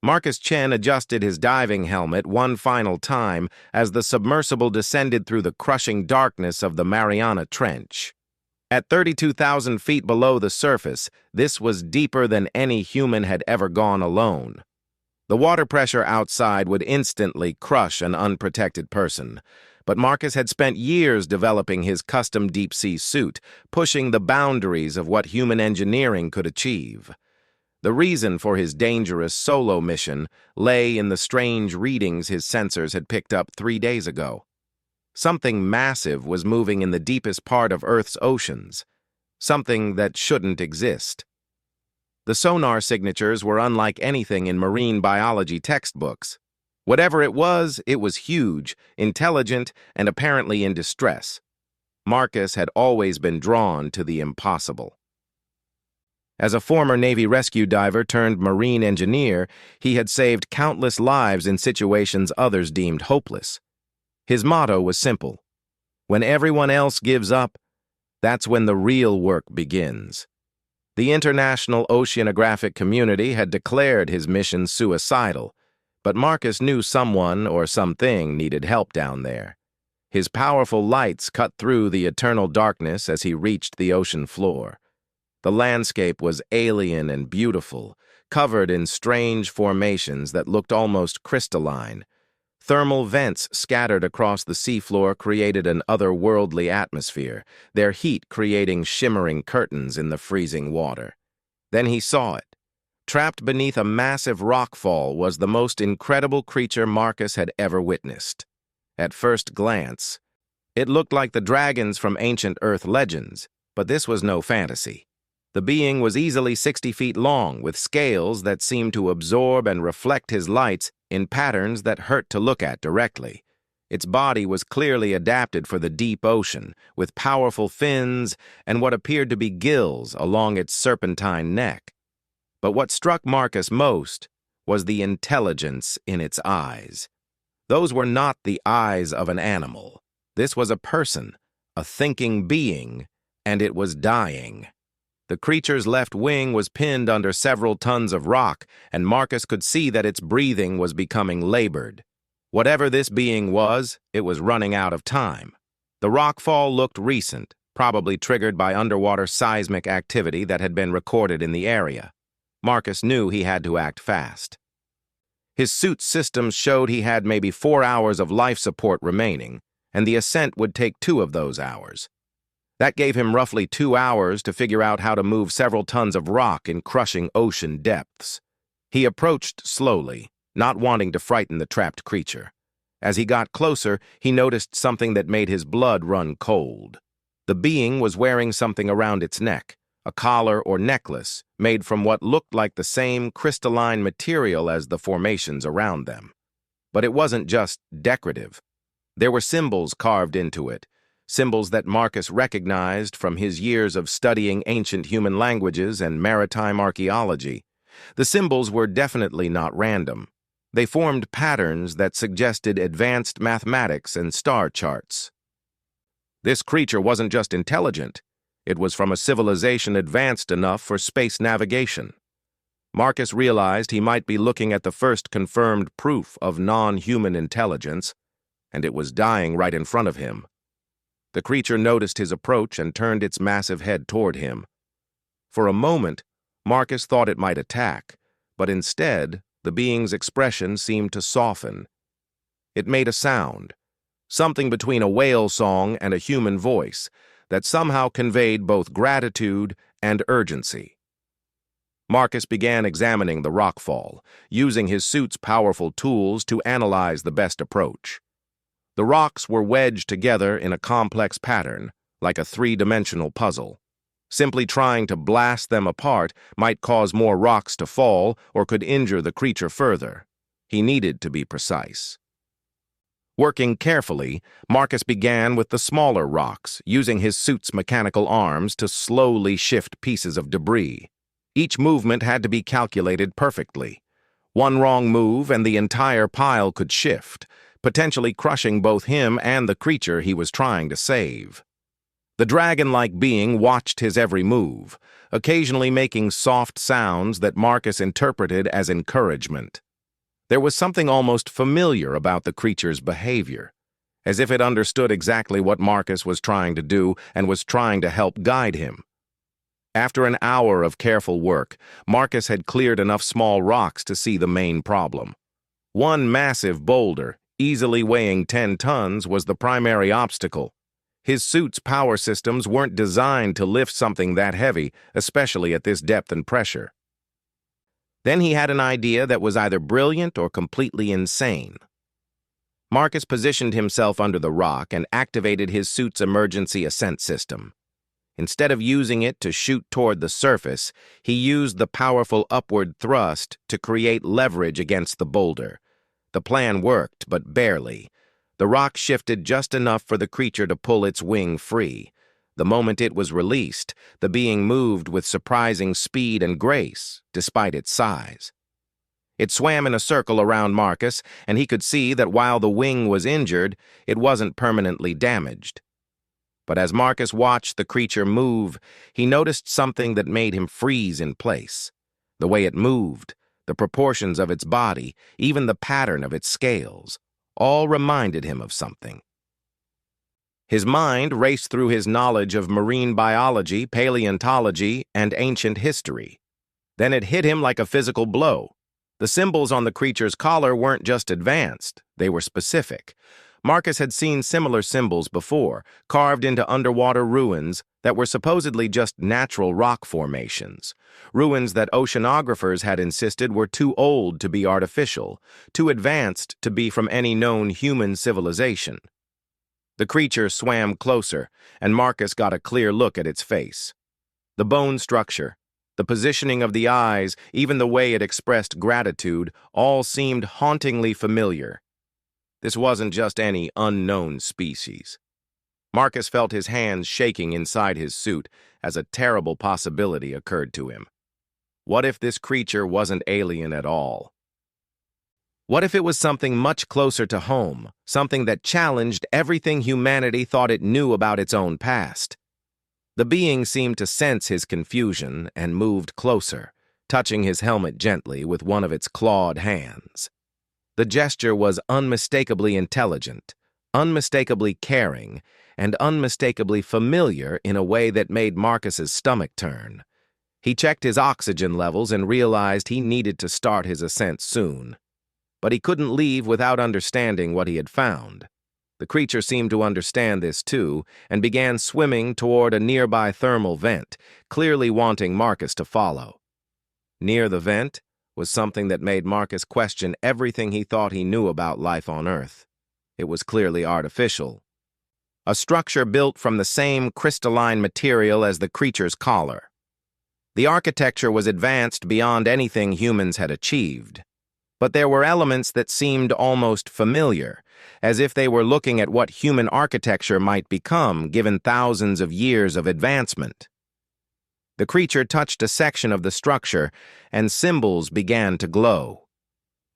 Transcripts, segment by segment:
Marcus Chen adjusted his diving helmet one final time as the submersible descended through the crushing darkness of the Mariana Trench. At 32,000 feet below the surface, this was deeper than any human had ever gone alone. The water pressure outside would instantly crush an unprotected person, but Marcus had spent years developing his custom deep-sea suit, pushing the boundaries of what human engineering could achieve. The reason for his dangerous solo mission lay in the strange readings his sensors had picked up 3 days ago. Something massive was moving in the deepest part of Earth's oceans, something that shouldn't exist. The sonar signatures were unlike anything in marine biology textbooks. Whatever it was huge, intelligent, and apparently in distress. Marcus had always been drawn to the impossible. As a former Navy rescue diver turned marine engineer, he had saved countless lives in situations others deemed hopeless. His motto was simple: when everyone else gives up, that's when the real work begins. The international oceanographic community had declared his mission suicidal, but Marcus knew someone or something needed help down there. His powerful lights cut through the eternal darkness as he reached the ocean floor. The landscape was alien and beautiful, covered in strange formations that looked almost crystalline. Thermal vents scattered across the seafloor created an otherworldly atmosphere, their heat creating shimmering curtains in the freezing water. Then he saw it. Trapped beneath a massive rockfall was the most incredible creature Marcus had ever witnessed. At first glance, it looked like the dragons from ancient Earth legends, but this was no fantasy. The being was easily 60 feet long, with scales that seemed to absorb and reflect his lights in patterns that hurt to look at directly. Its body was clearly adapted for the deep ocean, with powerful fins and what appeared to be gills along its serpentine neck. But what struck Marcus most was the intelligence in its eyes. Those were not the eyes of an animal. This was a person, a thinking being, and it was dying. The creature's left wing was pinned under several tons of rock, and Marcus could see that its breathing was becoming labored. Whatever this being was, it was running out of time. The rockfall looked recent, probably triggered by underwater seismic activity that had been recorded in the area. Marcus knew he had to act fast. His suit systems showed he had maybe 4 hours of life support remaining, and the ascent would take 2 of those hours. That gave him roughly 2 hours to figure out how to move several tons of rock in crushing ocean depths. He approached slowly, not wanting to frighten the trapped creature. As he got closer, he noticed something that made his blood run cold. The being was wearing something around its neck, a collar or necklace made from what looked like the same crystalline material as the formations around them. But it wasn't just decorative. There were symbols carved into it, symbols that Marcus recognized from his years of studying ancient human languages and maritime archaeology. The symbols were definitely not random. They formed patterns that suggested advanced mathematics and star charts. This creature wasn't just intelligent. It was from a civilization advanced enough for space navigation. Marcus realized he might be looking at the first confirmed proof of non-human intelligence, and it was dying right in front of him. The creature noticed his approach and turned its massive head toward him. For a moment, Marcus thought it might attack, but instead, the being's expression seemed to soften. It made a sound, something between a whale song and a human voice, that somehow conveyed both gratitude and urgency. Marcus began examining the rockfall, using his suit's powerful tools to analyze the best approach. The rocks were wedged together in a complex pattern, like a 3-dimensional puzzle. Simply trying to blast them apart might cause more rocks to fall or could injure the creature further. He needed to be precise. Working carefully, Marcus began with the smaller rocks, using his suit's mechanical arms to slowly shift pieces of debris. Each movement had to be calculated perfectly. One wrong move and the entire pile could shift, potentially crushing both him and the creature he was trying to save. The dragon-like being watched his every move, occasionally making soft sounds that Marcus interpreted as encouragement. There was something almost familiar about the creature's behavior, as if it understood exactly what Marcus was trying to do and was trying to help guide him. After an hour of careful work, Marcus had cleared enough small rocks to see the main problem. One massive boulder, easily weighing 10 tons, was the primary obstacle. His suit's power systems weren't designed to lift something that heavy, especially at this depth and pressure. Then he had an idea that was either brilliant or completely insane. Marcus positioned himself under the rock and activated his suit's emergency ascent system. Instead of using it to shoot toward the surface, he used the powerful upward thrust to create leverage against the boulder. The plan worked, but barely. The rock shifted just enough for the creature to pull its wing free. The moment it was released, the being moved with surprising speed and grace, despite its size. It swam in a circle around Marcus, and he could see that while the wing was injured, it wasn't permanently damaged. But as Marcus watched the creature move, he noticed something that made him freeze in place. The way it moved, the proportions of its body, even the pattern of its scales, all reminded him of something. His mind raced through his knowledge of marine biology, paleontology, and ancient history. Then it hit him like a physical blow. The symbols on the creature's collar weren't just advanced, they were specific. Marcus had seen similar symbols before, carved into underwater ruins that were supposedly just natural rock formations. Ruins that oceanographers had insisted were too old to be artificial, too advanced to be from any known human civilization. The creature swam closer, and Marcus got a clear look at its face. The bone structure, the positioning of the eyes, even the way it expressed gratitude, all seemed hauntingly familiar. This wasn't just any unknown species. Marcus felt his hands shaking inside his suit as a terrible possibility occurred to him. What if this creature wasn't alien at all? What if it was something much closer to home, something that challenged everything humanity thought it knew about its own past? The being seemed to sense his confusion and moved closer, touching his helmet gently with one of its clawed hands. The gesture was unmistakably intelligent, unmistakably caring, and unmistakably familiar in a way that made Marcus's stomach turn. He checked his oxygen levels and realized he needed to start his ascent soon. But he couldn't leave without understanding what he had found. The creature seemed to understand this too, and began swimming toward a nearby thermal vent, clearly wanting Marcus to follow. Near the vent was something that made Marcus question everything he thought he knew about life on Earth. It was clearly artificial. A structure built from the same crystalline material as the creature's collar. The architecture was advanced beyond anything humans had achieved. But there were elements that seemed almost familiar, as if they were looking at what human architecture might become given thousands of years of advancement. The creature touched a section of the structure, and symbols began to glow.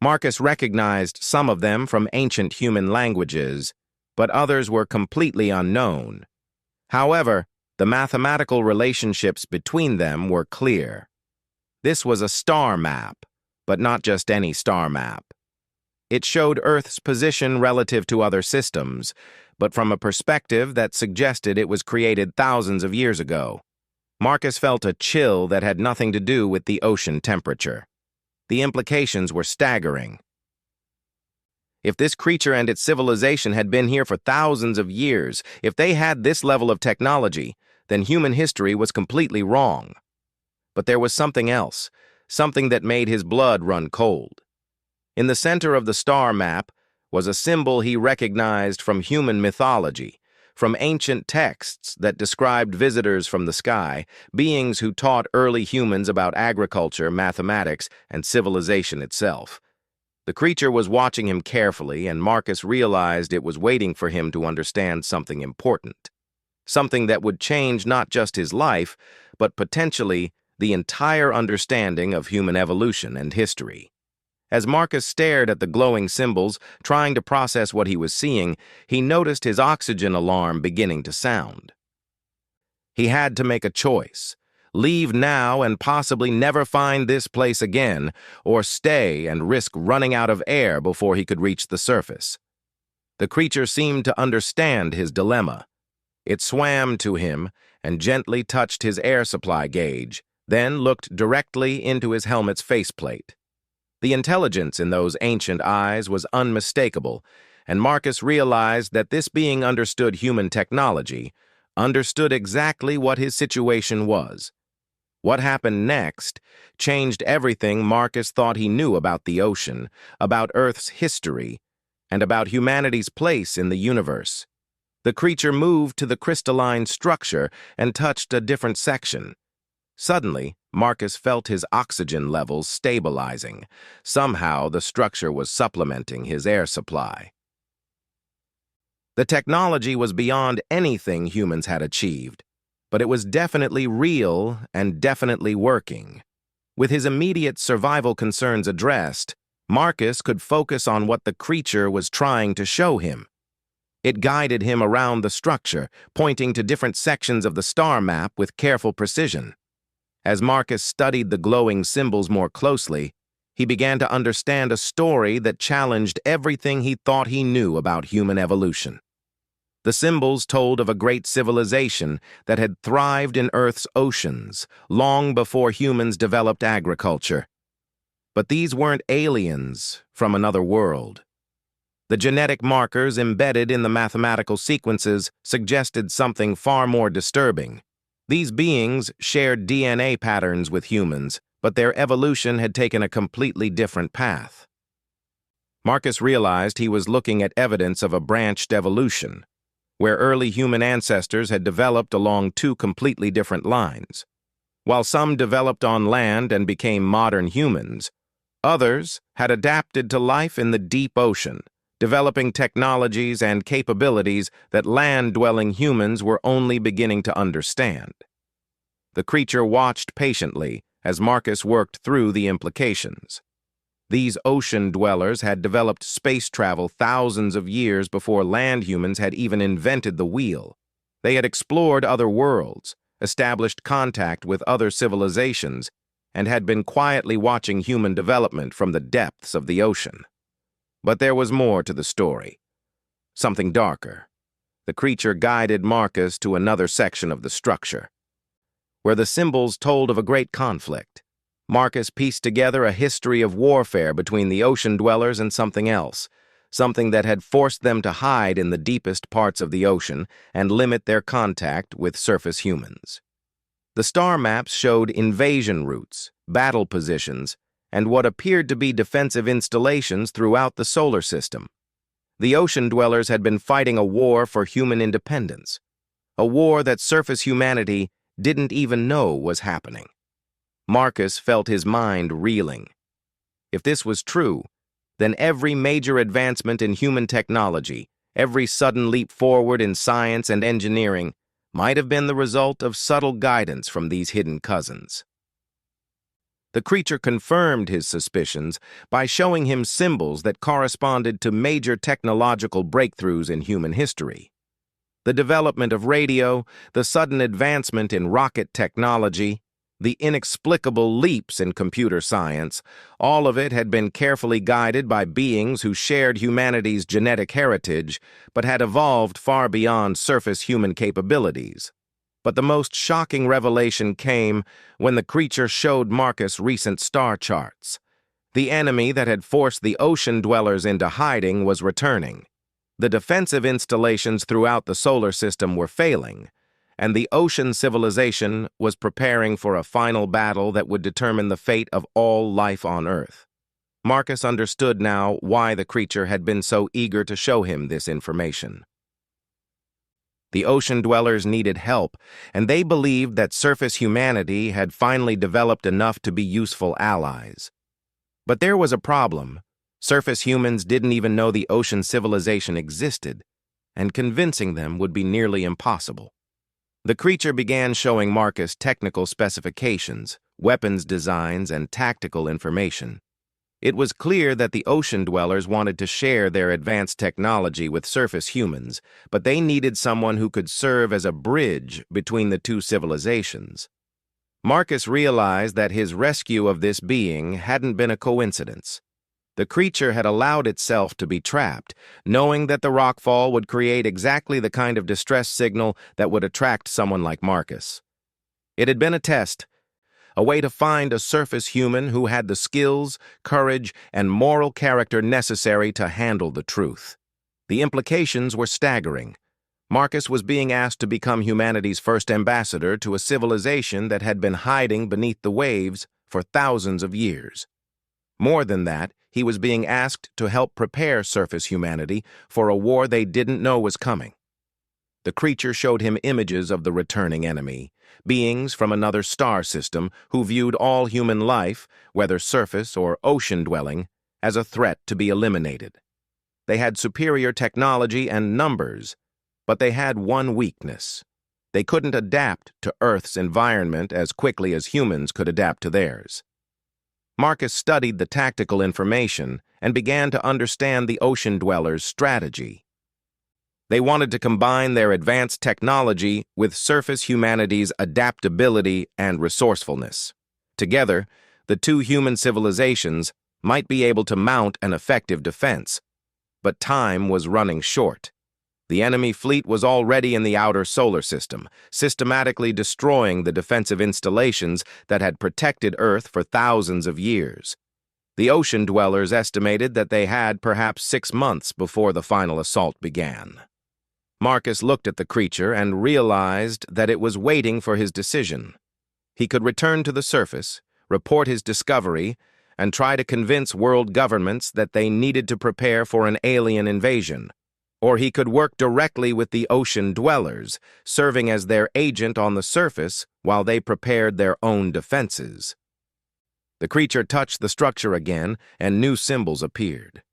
Marcus recognized some of them from ancient human languages, but others were completely unknown. However, the mathematical relationships between them were clear. This was a star map, but not just any star map. It showed Earth's position relative to other systems, but from a perspective that suggested it was created thousands of years ago. Marcus felt a chill that had nothing to do with the ocean temperature. The implications were staggering. If this creature and its civilization had been here for thousands of years, if they had this level of technology, then human history was completely wrong. But there was something else, something that made his blood run cold. In the center of the star map was a symbol he recognized from human mythology, from ancient texts that described visitors from the sky, beings who taught early humans about agriculture, mathematics, and civilization itself. The creature was watching him carefully, and Marcus realized it was waiting for him to understand something important. Something that would change not just his life, but potentially the entire understanding of human evolution and history. As Marcus stared at the glowing symbols, trying to process what he was seeing, he noticed his oxygen alarm beginning to sound. He had to make a choice: Leave now and possibly never find this place again, or stay and risk running out of air before he could reach the surface. The creature seemed to understand his dilemma. It swam to him and gently touched his air supply gauge, then looked directly into his helmet's faceplate. The intelligence in those ancient eyes was unmistakable, and Marcus realized that this being understood human technology, understood exactly what his situation was. What happened next changed everything Marcus thought he knew about the ocean, about Earth's history, and about humanity's place in the universe. The creature moved to the crystalline structure and touched a different section. Suddenly, Marcus felt his oxygen levels stabilizing. Somehow, the structure was supplementing his air supply. The technology was beyond anything humans had achieved, but it was definitely real and definitely working. With his immediate survival concerns addressed, Marcus could focus on what the creature was trying to show him. It guided him around the structure, pointing to different sections of the star map with careful precision. As Marcus studied the glowing symbols more closely, he began to understand a story that challenged everything he thought he knew about human evolution. The symbols told of a great civilization that had thrived in Earth's oceans long before humans developed agriculture. But these weren't aliens from another world. The genetic markers embedded in the mathematical sequences suggested something far more disturbing. These beings shared DNA patterns with humans, but their evolution had taken a completely different path. Marcus realized he was looking at evidence of a branched evolution, where early human ancestors had developed along two completely different lines. While some developed on land and became modern humans, others had adapted to life in the deep ocean, developing technologies and capabilities that land-dwelling humans were only beginning to understand. The creature watched patiently as Marcus worked through the implications. These ocean dwellers had developed space travel thousands of years before land humans had even invented the wheel. They had explored other worlds, established contact with other civilizations, and had been quietly watching human development from the depths of the ocean. But there was more to the story. Something darker. The creature guided Marcus to another section of the structure, where the symbols told of a great conflict. Marcus pieced together a history of warfare between the ocean dwellers and something else, something that had forced them to hide in the deepest parts of the ocean and limit their contact with surface humans. The star maps showed invasion routes, battle positions, and what appeared to be defensive installations throughout the solar system. The ocean dwellers had been fighting a war for human independence, a war that surface humanity didn't even know was happening. Marcus felt his mind reeling. If this was true, then every major advancement in human technology, every sudden leap forward in science and engineering, might have been the result of subtle guidance from these hidden cousins. The creature confirmed his suspicions by showing him symbols that corresponded to major technological breakthroughs in human history. The development of radio, the sudden advancement in rocket technology, the inexplicable leaps in computer science, all of it had been carefully guided by beings who shared humanity's genetic heritage but had evolved far beyond surface human capabilities. But the most shocking revelation came when the creature showed Marcus recent star charts. The enemy that had forced the ocean dwellers into hiding was returning. The defensive installations throughout the solar system were failing, and the ocean civilization was preparing for a final battle that would determine the fate of all life on Earth. Marcus understood now why the creature had been so eager to show him this information. The ocean dwellers needed help, and they believed that surface humanity had finally developed enough to be useful allies. But there was a problem. Surface humans didn't even know the ocean civilization existed, and convincing them would be nearly impossible. The creature began showing Marcus technical specifications, weapons designs, and tactical information. It was clear that the ocean dwellers wanted to share their advanced technology with surface humans, but they needed someone who could serve as a bridge between the two civilizations. Marcus realized that his rescue of this being hadn't been a coincidence. The creature had allowed itself to be trapped, knowing that the rockfall would create exactly the kind of distress signal that would attract someone like Marcus. It had been a test, a way to find a surface human who had the skills, courage, and moral character necessary to handle the truth. The implications were staggering. Marcus was being asked to become humanity's first ambassador to a civilization that had been hiding beneath the waves for thousands of years. More than that, he was being asked to help prepare surface humanity for a war they didn't know was coming. The creature showed him images of the returning enemy, beings from another star system who viewed all human life, whether surface or ocean-dwelling, as a threat to be eliminated. They had superior technology and numbers, but they had one weakness. They couldn't adapt to Earth's environment as quickly as humans could adapt to theirs. Marcus studied the tactical information and began to understand the ocean dwellers' strategy. They wanted to combine their advanced technology with surface humanity's adaptability and resourcefulness. Together, the two human civilizations might be able to mount an effective defense. But time was running short. The enemy fleet was already in the outer solar system, systematically destroying the defensive installations that had protected Earth for thousands of years. The ocean dwellers estimated that they had perhaps 6 months before the final assault began. Marcus looked at the creature and realized that it was waiting for his decision. He could return to the surface, report his discovery, and try to convince world governments that they needed to prepare for an alien invasion. Or he could work directly with the ocean dwellers, serving as their agent on the surface while they prepared their own defenses. The creature touched the structure again, and new symbols appeared.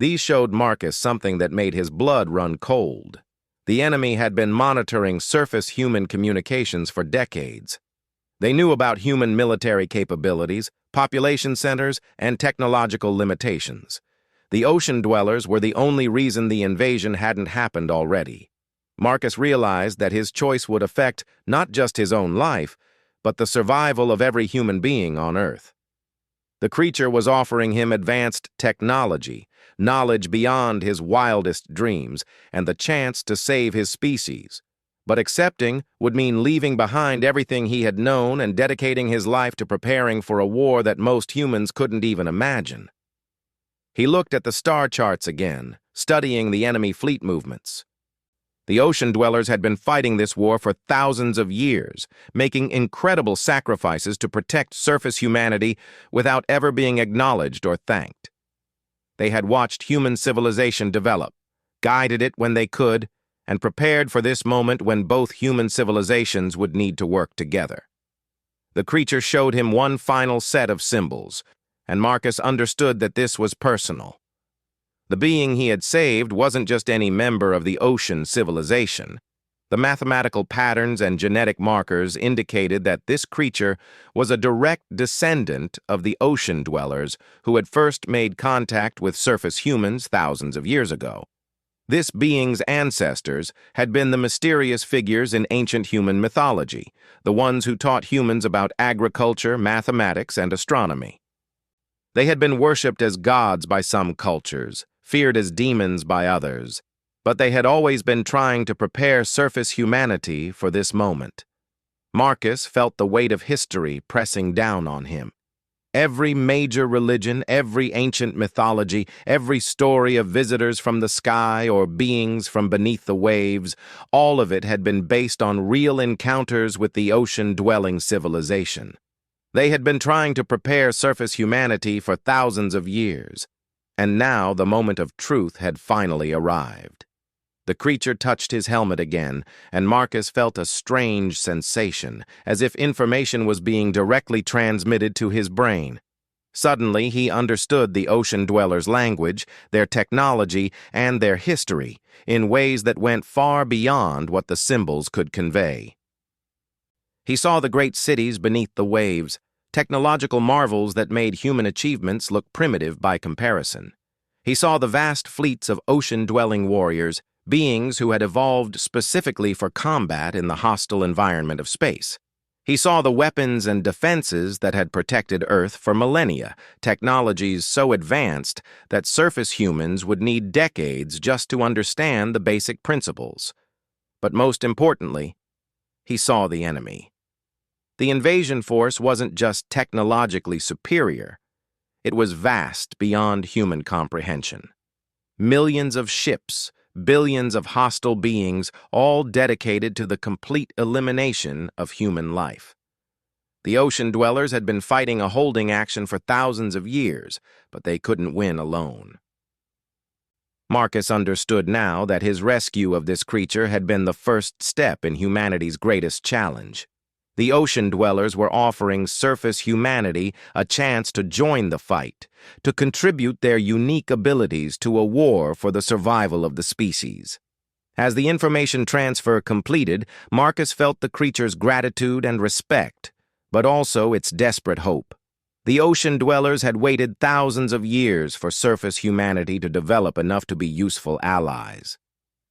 These showed Marcus something that made his blood run cold. The enemy had been monitoring surface human communications for decades. They knew about human military capabilities, population centers, and technological limitations. The ocean dwellers were the only reason the invasion hadn't happened already. Marcus realized that his choice would affect not just his own life, but the survival of every human being on Earth. The creature was offering him advanced technology, knowledge beyond his wildest dreams, and the chance to save his species. But accepting would mean leaving behind everything he had known and dedicating his life to preparing for a war that most humans couldn't even imagine. He looked at the star charts again, studying the enemy fleet movements. The ocean dwellers had been fighting this war for thousands of years, making incredible sacrifices to protect surface humanity without ever being acknowledged or thanked. They had watched human civilization develop, guided it when they could, and prepared for this moment when both human civilizations would need to work together. The creature showed him one final set of symbols, and Marcus understood that this was personal. The being he had saved wasn't just any member of the ocean civilization. The mathematical patterns and genetic markers indicated that this creature was a direct descendant of the ocean dwellers who had first made contact with surface humans thousands of years ago. This being's ancestors had been the mysterious figures in ancient human mythology, the ones who taught humans about agriculture, mathematics, and astronomy. They had been worshipped as gods by some cultures, feared as demons by others, but they had always been trying to prepare surface humanity for this moment. Marcus felt the weight of history pressing down on him. Every major religion, every ancient mythology, every story of visitors from the sky or beings from beneath the waves, all of it had been based on real encounters with the ocean-dwelling civilization. They had been trying to prepare surface humanity for thousands of years, and now the moment of truth had finally arrived. The creature touched his helmet again, and Marcus felt a strange sensation, as if information was being directly transmitted to his brain. Suddenly, he understood the ocean dwellers' language, their technology, and their history in ways that went far beyond what the symbols could convey. He saw the great cities beneath the waves, technological marvels that made human achievements look primitive by comparison. He saw the vast fleets of ocean-dwelling warriors, beings who had evolved specifically for combat in the hostile environment of space. He saw the weapons and defenses that had protected Earth for millennia, technologies so advanced that surface humans would need decades just to understand the basic principles. But most importantly, he saw the enemy. The invasion force wasn't just technologically superior, it was vast beyond human comprehension. Millions of ships, billions of hostile beings, all dedicated to the complete elimination of human life. The ocean dwellers had been fighting a holding action for thousands of years, but they couldn't win alone. Marcus understood now that his rescue of this creature had been the first step in humanity's greatest challenge. The ocean dwellers were offering surface humanity a chance to join the fight, to contribute their unique abilities to a war for the survival of the species. As the information transfer completed, Marcus felt the creature's gratitude and respect, but also its desperate hope. The ocean dwellers had waited thousands of years for surface humanity to develop enough to be useful allies.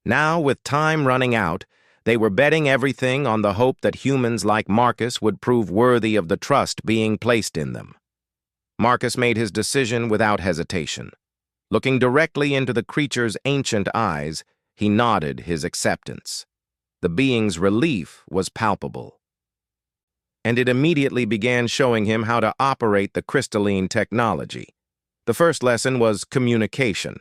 Now, with time running out, they were betting everything on the hope that humans like Marcus would prove worthy of the trust being placed in them. Marcus made his decision without hesitation. Looking directly into the creature's ancient eyes, he nodded his acceptance. The being's relief was palpable, and it immediately began showing him how to operate the crystalline technology. The first lesson was communication.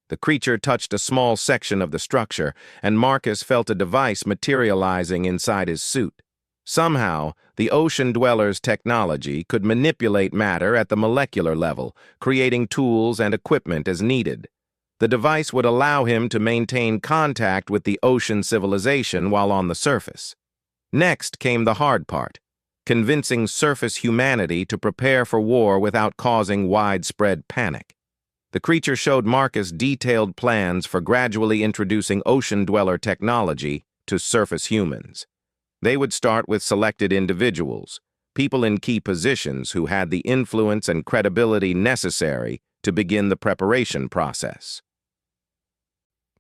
The creature touched a small section of the structure, and Marcus felt a device materializing inside his suit. Somehow, the ocean dweller's technology could manipulate matter at the molecular level, creating tools and equipment as needed. The device would allow him to maintain contact with the ocean civilization while on the surface. Next came the hard part, convincing surface humanity to prepare for war without causing widespread panic. The creature showed Marcus detailed plans for gradually introducing ocean dweller technology to surface humans. They would start with selected individuals, people in key positions who had the influence and credibility necessary to begin the preparation process.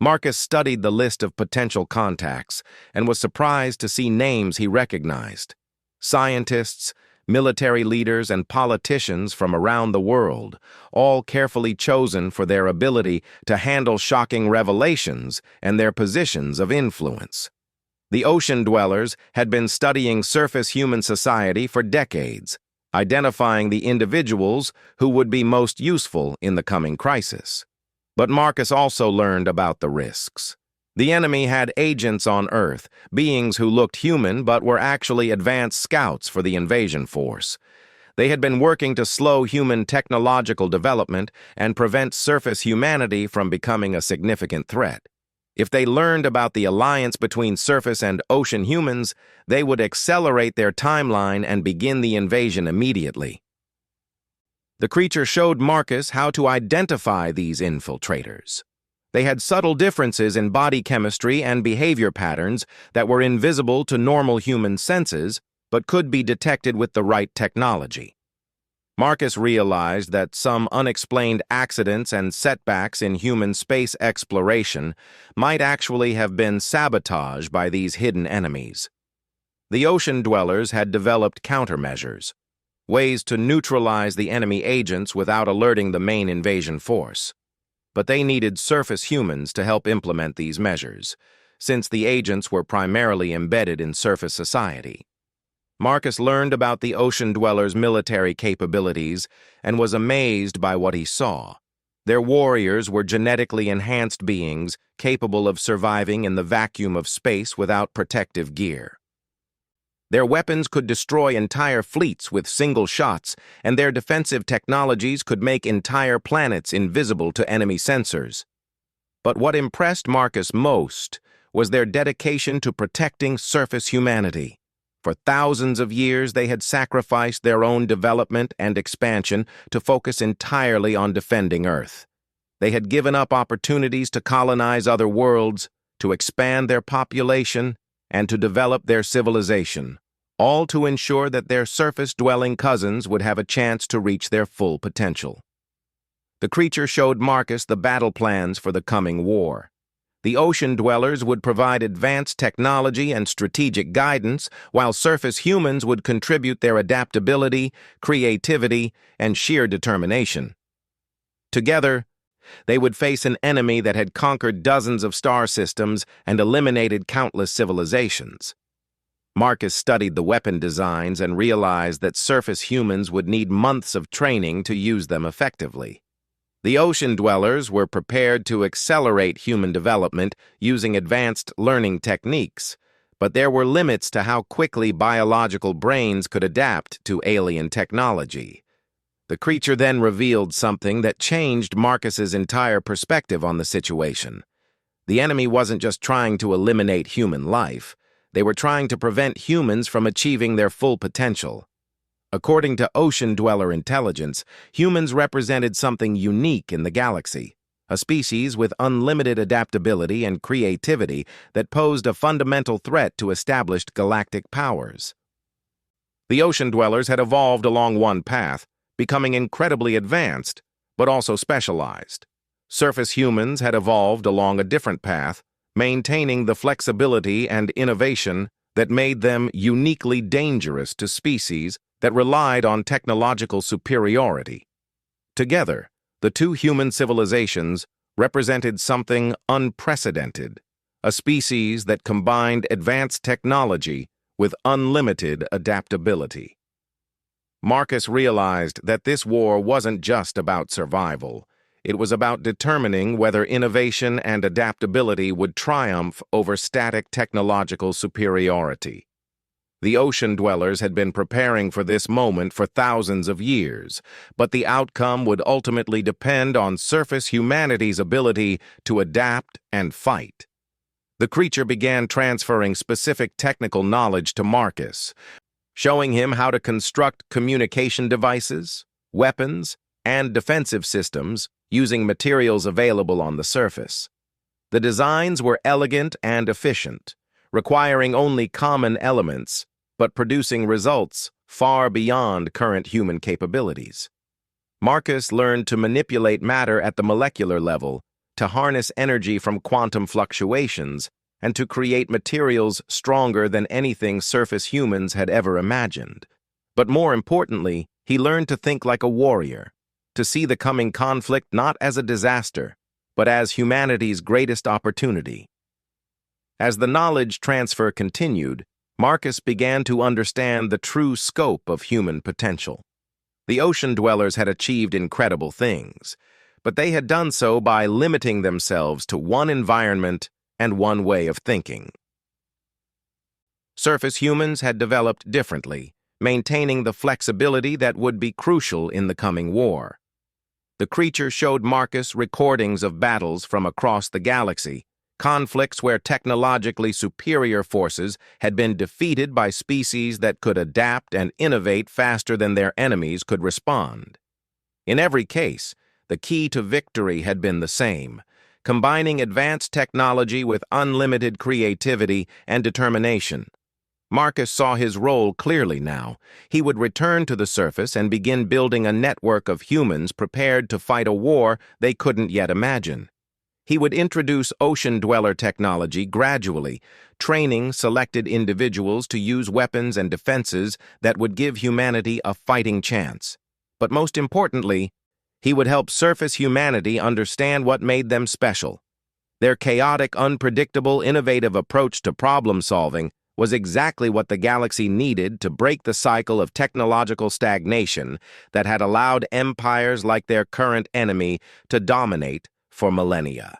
Marcus studied the list of potential contacts and was surprised to see names he recognized. Scientists, military leaders, and politicians from around the world, all carefully chosen for their ability to handle shocking revelations and their positions of influence. The ocean dwellers had been studying surface human society for decades, identifying the individuals who would be most useful in the coming crisis. But Marcus also learned about the risks. The enemy had agents on Earth, beings who looked human but were actually advanced scouts for the invasion force. They had been working to slow human technological development and prevent surface humanity from becoming a significant threat. If they learned about the alliance between surface and ocean humans, they would accelerate their timeline and begin the invasion immediately. The creature showed Marcus how to identify these infiltrators. They had subtle differences in body chemistry and behavior patterns that were invisible to normal human senses, but could be detected with the right technology. Marcus realized that some unexplained accidents and setbacks in human space exploration might actually have been sabotaged by these hidden enemies. The ocean dwellers had developed countermeasures, ways to neutralize the enemy agents without alerting the main invasion force. But they needed surface humans to help implement these measures, since the agents were primarily embedded in surface society. Marcus learned about the ocean dwellers' military capabilities and was amazed by what he saw. Their warriors were genetically enhanced beings capable of surviving in the vacuum of space without protective gear. Their weapons could destroy entire fleets with single shots, and their defensive technologies could make entire planets invisible to enemy sensors. But what impressed Marcus most was their dedication to protecting surface humanity. For thousands of years, they had sacrificed their own development and expansion to focus entirely on defending Earth. They had given up opportunities to colonize other worlds, to expand their population, and to develop their civilization, all to ensure that their surface-dwelling cousins would have a chance to reach their full potential. The creature showed Marcus the battle plans for the coming war. The ocean dwellers would provide advanced technology and strategic guidance, while surface humans would contribute their adaptability, creativity, and sheer determination. Together, they would face an enemy that had conquered dozens of star systems and eliminated countless civilizations. Marcus studied the weapon designs and realized that surface humans would need months of training to use them effectively. The ocean dwellers were prepared to accelerate human development using advanced learning techniques, but there were limits to how quickly biological brains could adapt to alien technology. The creature then revealed something that changed Marcus's entire perspective on the situation. The enemy wasn't just trying to eliminate human life. They were trying to prevent humans from achieving their full potential. According to ocean dweller intelligence, humans represented something unique in the galaxy, a species with unlimited adaptability and creativity that posed a fundamental threat to established galactic powers. The ocean dwellers had evolved along one path, becoming incredibly advanced, but also specialized. Surface humans had evolved along a different path, maintaining the flexibility and innovation that made them uniquely dangerous to species that relied on technological superiority. Together, the two human civilizations represented something unprecedented, a species that combined advanced technology with unlimited adaptability. Marcus realized that this war wasn't just about survival. It was about determining whether innovation and adaptability would triumph over static technological superiority. The ocean dwellers had been preparing for this moment for thousands of years, but the outcome would ultimately depend on surface humanity's ability to adapt and fight. The creature began transferring specific technical knowledge to Marcus, showing him how to construct communication devices, weapons, and defensive systems using materials available on the surface. The designs were elegant and efficient, requiring only common elements, but producing results far beyond current human capabilities. Marcus learned to manipulate matter at the molecular level, to harness energy from quantum fluctuations, and to create materials stronger than anything surface humans had ever imagined. But more importantly, he learned to think like a warrior, to see the coming conflict not as a disaster, but as humanity's greatest opportunity. As the knowledge transfer continued, Marcus began to understand the true scope of human potential. The ocean dwellers had achieved incredible things, but they had done so by limiting themselves to one environment and one way of thinking. Surface humans had developed differently, maintaining the flexibility that would be crucial in the coming war. The creature showed Marcus recordings of battles from across the galaxy, conflicts where technologically superior forces had been defeated by species that could adapt and innovate faster than their enemies could respond. In every case, the key to victory had been the same: combining advanced technology with unlimited creativity and determination. Marcus saw his role clearly now. He would return to the surface and begin building a network of humans prepared to fight a war they couldn't yet imagine. He would introduce ocean dweller technology gradually, training selected individuals to use weapons and defenses that would give humanity a fighting chance. But most importantly, he would help surface humanity understand what made them special. Their chaotic, unpredictable, innovative approach to problem-solving was exactly what the galaxy needed to break the cycle of technological stagnation that had allowed empires like their current enemy to dominate for millennia.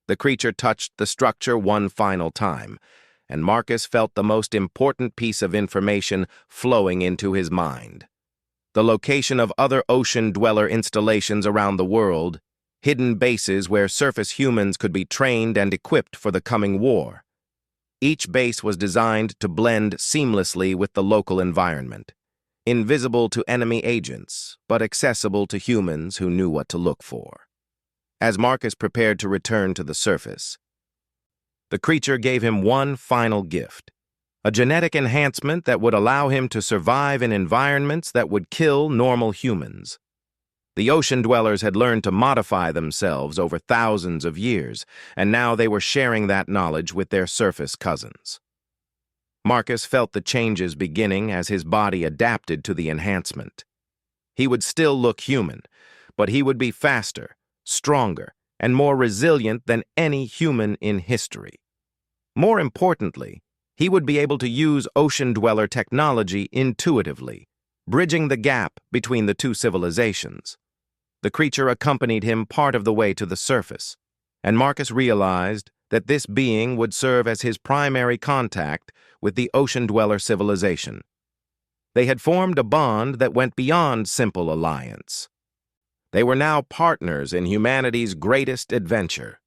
The creature touched the structure one final time, and Marcus felt the most important piece of information flowing into his mind: the location of other ocean dweller installations around the world, hidden bases where surface humans could be trained and equipped for the coming war. Each base was designed to blend seamlessly with the local environment, invisible to enemy agents, but accessible to humans who knew what to look for. As Marcus prepared to return to the surface, the creature gave him one final gift: a genetic enhancement that would allow him to survive in environments that would kill normal humans. The ocean dwellers had learned to modify themselves over thousands of years, and now they were sharing that knowledge with their surface cousins. Marcus felt the changes beginning as his body adapted to the enhancement. He would still look human, but he would be faster, stronger, and more resilient than any human in history. More importantly, he would be able to use ocean dweller technology intuitively, bridging the gap between the two civilizations. The creature accompanied him part of the way to the surface, and Marcus realized that this being would serve as his primary contact with the ocean dweller civilization. They had formed a bond that went beyond simple alliance. They were now partners in humanity's greatest adventure.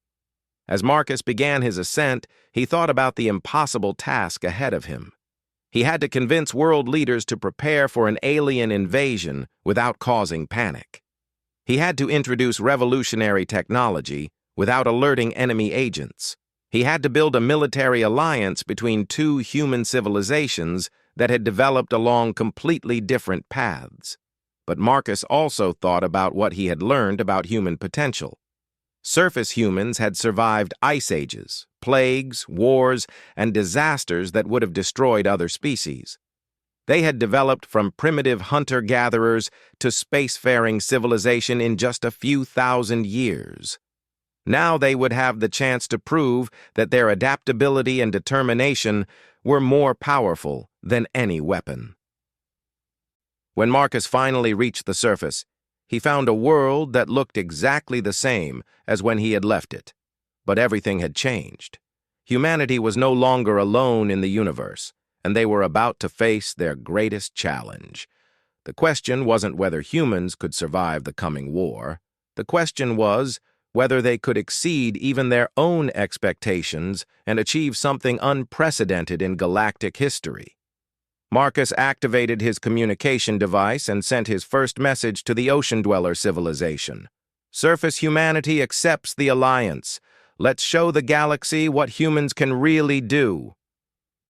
As Marcus began his ascent, he thought about the impossible task ahead of him. He had to convince world leaders to prepare for an alien invasion without causing panic. He had to introduce revolutionary technology without alerting enemy agents. He had to build a military alliance between two human civilizations that had developed along completely different paths. But Marcus also thought about what he had learned about human potential. Surface humans had survived ice ages, plagues, wars, and disasters that would have destroyed other species. They had developed from primitive hunter-gatherers to spacefaring civilization in just a few thousand years. Now they would have the chance to prove that their adaptability and determination were more powerful than any weapon. When Marcus finally reached the surface, he found a world that looked exactly the same as when he had left it. But everything had changed. Humanity was no longer alone in the universe, and they were about to face their greatest challenge. The question wasn't whether humans could survive the coming war. The question was whether they could exceed even their own expectations and achieve something unprecedented in galactic history. Marcus activated his communication device and sent his first message to the ocean dweller civilization. Surface humanity accepts the alliance. Let's show the galaxy what humans can really do.